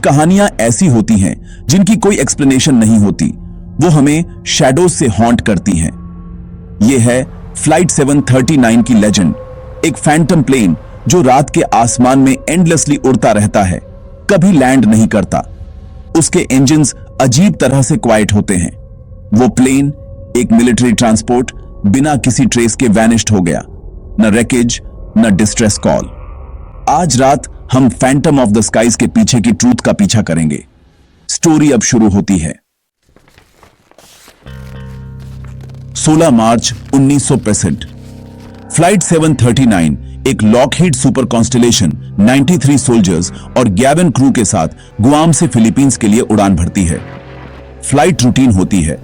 कहानियां ऐसी होती हैं जिनकी कोई एक्सप्लेनेशन नहीं होती, वो हमें शैडोज से हॉन्ट करती हैं। ये है फ्लाइट 739 की लेजेंड, एक फैंटम प्लेन जो रात के आसमान में एंडलेसली उड़ता रहता है, कभी लैंड नहीं करता। उसके इंजन्स अजीब तरह से क्वाइट होते हैं। वो प्लेन, एक मिलिट्री ट्रांसपोर्ट, बिना किसी ट्रेस के वैनिश्ड हो गया, न रैकेज न डिस्ट्रेस कॉल। आज रात हम फैंटम ऑफ द स्काईज के पीछे की ट्रूथ का पीछा करेंगे। स्टोरी अब शुरू होती है। 16 मार्च 1965 फ्लाइट 739 एक लॉकहीड सुपर कॉन्स्टेलेशन 93 सोल्जर्स और 11 क्रू के साथ गुआम से फिलीपींस के लिए उड़ान भरती है। फ्लाइट रूटीन होती है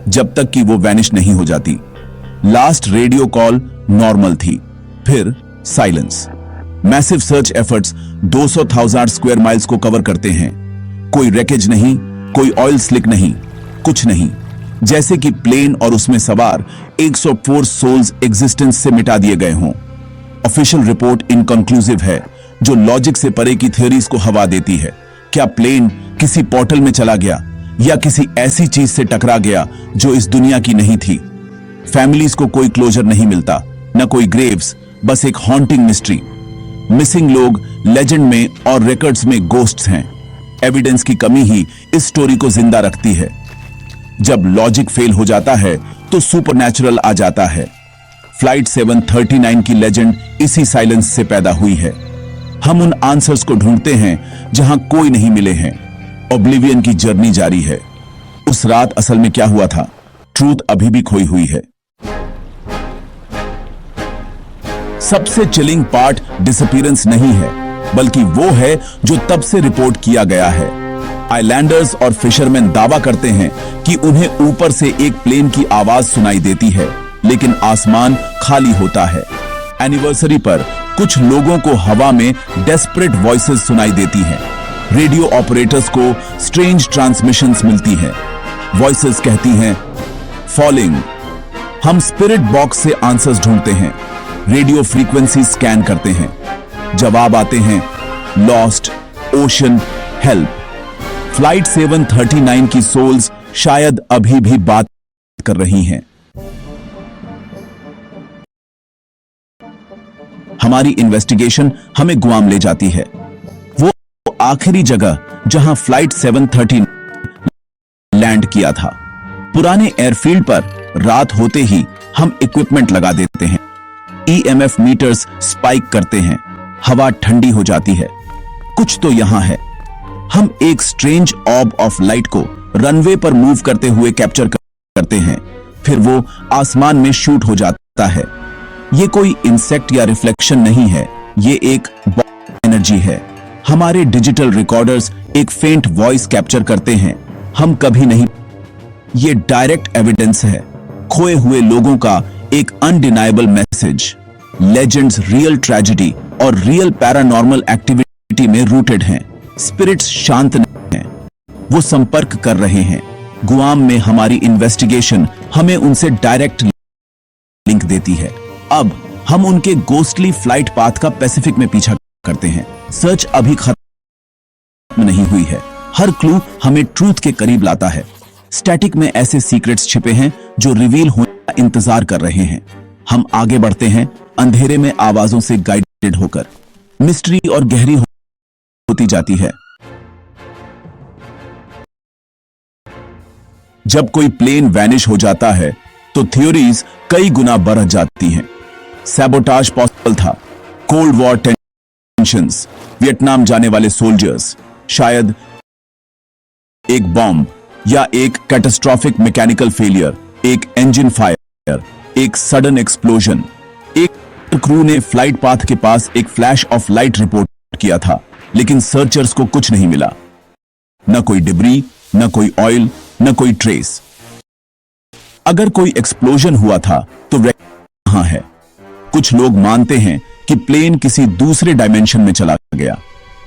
जब तक कि वो वैनिश नहीं हो जाती। लास्ट रेडियो कॉल नॉर्मल थी, फिर silence. Massive search efforts 200,000 square miles को कवर करते हैं। कोई रैकेज नहीं, कोई ऑयल स्लिक नहीं, कुछ नहीं। जैसे कि प्लेन और उसमें सवार 104 सोल्स एग्जिस्टेंस से मिटा दिए गए हों। ऑफिशियल रिपोर्ट इनकंक्लूसिव है, जो लॉजिक से परे की थ्योरीज को हवा देती है। क्या प्लेन किसी पोर्टल में चला गया या किसी ऐसी चीज से टकरा गया जो इस दुनिया की नहीं थी? फैमिलीज को कोई क्लोजर नहीं मिलता, न कोई ग्रेव्स, बस एक हॉन्टिंग मिस्ट्री। मिसिंग लोग लेजेंड में और रिकॉर्ड्स में गोस्ट्स हैं। एविडेंस की कमी ही इस स्टोरी को जिंदा रखती है। जब लॉजिक फेल हो जाता है तो सुपरनैचुरल आ जाता है। फ्लाइट 739 की लेजेंड इसी साइलेंस से पैदा हुई है। हम उन आंसर्स को ढूंढते हैं जहां कोई नहीं मिले हैं। ओब्लिवियन की जर्नी जारी है। उस रात असल में क्या हुआ था? ट्रूथ अभी भी खोई हुई है। सबसे चिलिंग पार्ट डिसअपीयरेंस नहीं है, बल्कि वो है जो तब से रिपोर्ट किया गया है। आइलैंडर्स और फिशरमैन दावा करते हैं कि उन्हें ऊपर से एक प्लेन की आवाज सुनाई देती है, लेकिन आसमान खाली होता है। एनिवर्सरी पर कुछ लोगों को हवा में डेस्परेट वॉइसेस सुनाई देती हैं। रेडियो ऑपरेटर्स को स्ट्रेंज ट्रांसमिशंस मिलती हैं। वॉइसेस कहती हैं फॉलिंग। हम स्पिरिट बॉक्स से आंसर्स ढूंढते हैं, रेडियो फ्रीक्वेंसी स्कैन करते हैं। जवाब आते हैं लॉस्ट, ओशन, हेल्प। फ्लाइट 739 की सोल्स शायद अभी भी बात कर रही हैं। हमारी इन्वेस्टिगेशन हमें गुआम ले जाती है, वो आखिरी जगह जहां फ्लाइट 739 लैंड किया था। पुराने एयरफील्ड पर रात होते ही हम इक्विपमेंट लगा देते हैं। ईएमएफ मीटर्स स्पाइक करते हैं, हवा ठंडी हो जाती है। कुछ तो यहां है। हम एक स्ट्रेंज ऑर्ब ऑफ लाइट को रनवे पर मूव करते हुए कैप्चर करते हैं, फिर वो आसमान में शूट हो जाता है। ये कोई इंसेक्ट या रिफ्लेक्शन नहीं है, ये एक एनर्जी है। हमारे डिजिटल रिकॉर्डर्स एक फेंट वॉइस कैप्चर करते हैं, हम कभी नहीं। ये डायरेक्ट एविडेंस है, खोए हुए लोगों का एक undeniable message. Legends real tragedy और रियल पैरानॉर्मल एक्टिविटी में रूटेड हैं। स्पिरिट्स शांत नहीं हैं, वो संपर्क कर रहे हैं। गुआम में हमारी इन्वेस्टिगेशन हमें उनसे डायरेक्ट लिंक देती है। अब हम उनके गोस्टली फ्लाइट पाथ का पैसिफिक में पीछा करते हैं। सर्च अभी खत्म नहीं हुई है, हर क्लू हमें ट्रूथ के करीब लाता है। स्टैटिक में ऐसे सीक्रेट्स छिपे हैं जो रिवील होने का इंतजार कर रहे हैं। हम आगे बढ़ते हैं, अंधेरे में आवाजों से गाइडेड होकर। मिस्ट्री और गहरी होती जाती है। जब कोई प्लेन वैनिश हो जाता है तो थ्योरीज कई गुना बढ़ जाती हैं। सैबोटाज पॉसिबल था, कोल्ड वॉर टेंशंस, वियतनाम जाने वाले सोल्जर्स, शायद एक बॉम्ब या एक कैटास्ट्रॉफिक मैकेनिकल फेलियर, एक इंजन फायर, एक सडन एक्सप्लोजन। एक क्रू ने फ्लाइट पाथ के पास एक फ्लैश ऑफ लाइट रिपोर्ट किया था, लेकिन सर्चर्स को कुछ नहीं मिला। न कोई डिब्री, न कोई ऑयल, न कोई ट्रेस। अगर कोई एक्सप्लोजन हुआ था तो कहां है? कुछ लोग मानते हैं कि प्लेन किसी दूसरे डायमेंशन में चला गया,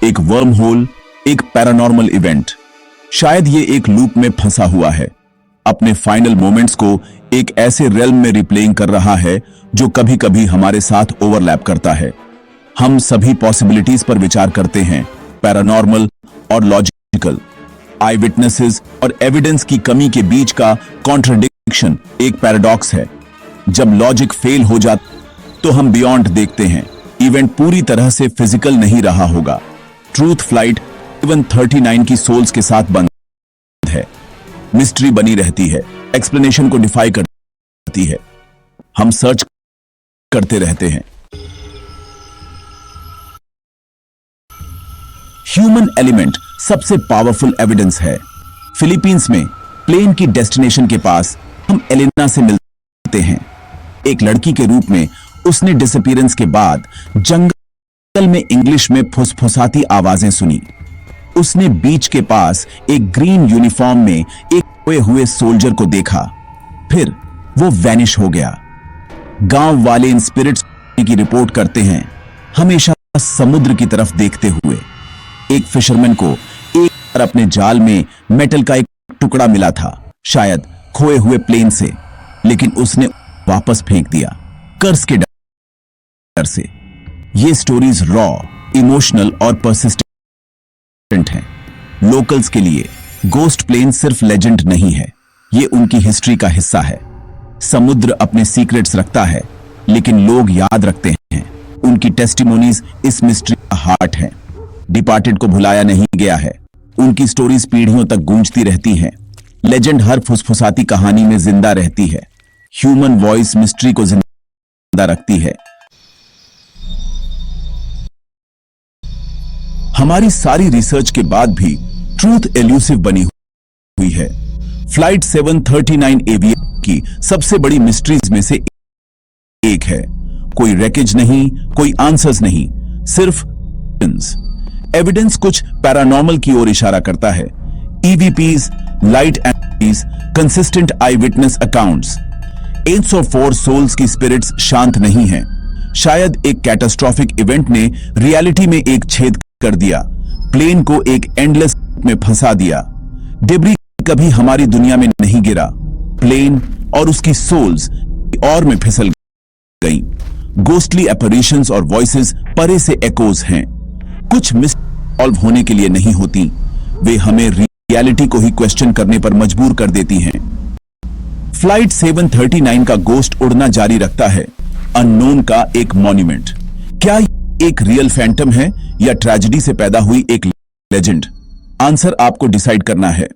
एक वर्म होल, एक पैरानॉर्मल इवेंट। शायद ये एक लूप में फंसा हुआ है, अपने फाइनल मोमेंट्स को एक ऐसे रेल्म में रिप्लेइंग कर रहा है जो कभी कभी हमारे साथ ओवरलैप करता है। हम सभी पॉसिबिलिटीज पर विचार करते हैं, पैरानॉर्मल और लॉजिकल। इलॉजिकल। आई विटनेसेस और एविडेंस की कमी के बीच का कॉन्ट्रडिक्शन एक पैराडॉक्स है। जब लॉजिक फेल हो जाता तो हम बियॉन्ड देखते हैं। इवेंट पूरी तरह से फिजिकल नहीं रहा होगा। ट्रूथ फ्लाइट 739 की सोल्स के साथ बंद है। मिस्ट्री बनी रहती है, एक्सप्लेनेशन को डिफाई करती है। हम सर्च करते रहते हैं। ह्यूमन एलिमेंट सबसे पावरफुल एविडेंस है। फिलीपींस में प्लेन की डेस्टिनेशन के पास हम एलेना से मिलते हैं। एक लड़की के रूप में उसने डिसअपीयरेंस के बाद जंगल में इंग्लिश में फुसफुसाती आवाजें सुनी। उसने बीच के पास एक ग्रीन यूनिफॉर्म में एक खोए हुए सोल्जर को देखा, फिर वो वैनिश हो गया। गांव वाले इन स्पिरिट्स की रिपोर्ट करते हैं, हमेशा समुद्र की तरफ देखते हुए। एक फिशरमैन को एक बार अपने जाल में मेटल का एक टुकड़ा मिला था, शायद खोए हुए प्लेन से, लेकिन उसने वापस फेंक दिया कर्स के डर से। ये स्टोरीज रॉ, इमोशनल और पर्सिस्टेंट हैं। लोकल्स के लिए गोस्ट प्लेन सिर्फ लेजेंड नहीं है, ये उनकी हिस्ट्री का हिस्सा है। समुद्र अपने सीक्रेट्स रखता है, लेकिन लोग याद रखते हैं। उनकी टेस्टिमोनीज इस मिस्ट्री का हार्ट है। डिपार्टेड को भुलाया नहीं गया है, उनकी स्टोरीज पीढ़ियों तक गूंजती रहती हैं। लेजेंड हर फुसफुसाती कहानी में जिंदा रहती है। ह्यूमन वॉइस मिस्ट्री को जिंदा रखती है। हमारी सारी रिसर्च के बाद भी ट्रूथ एल्यूसिव बनी हुई है। फ्लाइट 739 एविएशन की सबसे बड़ी मिस्ट्रीज में से एक है। कोई रैकेज नहीं, कोई आंसर्स नहीं, सिर्फ एविडेंस कुछ पैरानॉर्मल की ओर इशारा करता है। ईवीपीज, लाइट एंटिटीज, कंसिस्टेंट आई विटनेस अकाउंट्स। 804 सोल्स की स्पिरिट्स शांत नहीं हैं। शायद एक कैटास्ट्रॉफिक इवेंट ने रियलिटी में एक छेद कर दिया, प्लेन को एक एंडलेस में फंसा दिया। डिब्री कभी हमारी दुनिया में नहीं गिरा, प्लेन और उसकी सोल्स और में फिसल गई। गोस्टली अपैरिशंस और वॉइसेस परे से एकोज हैं। कुछ मिस सॉल्व होने के लिए नहीं होती, वे हमें रियलिटी को ही क्वेश्चन करने पर मजबूर कर देती हैं। फ्लाइट 739 का गोस्ट उड़ना जारी रखता है, अननोन का एक मॉन्यूमेंट। क्या एक रियल फैंटम है या ट्रेजेडी से पैदा हुई एक लेजेंड? आंसर आपको डिसाइड करना है।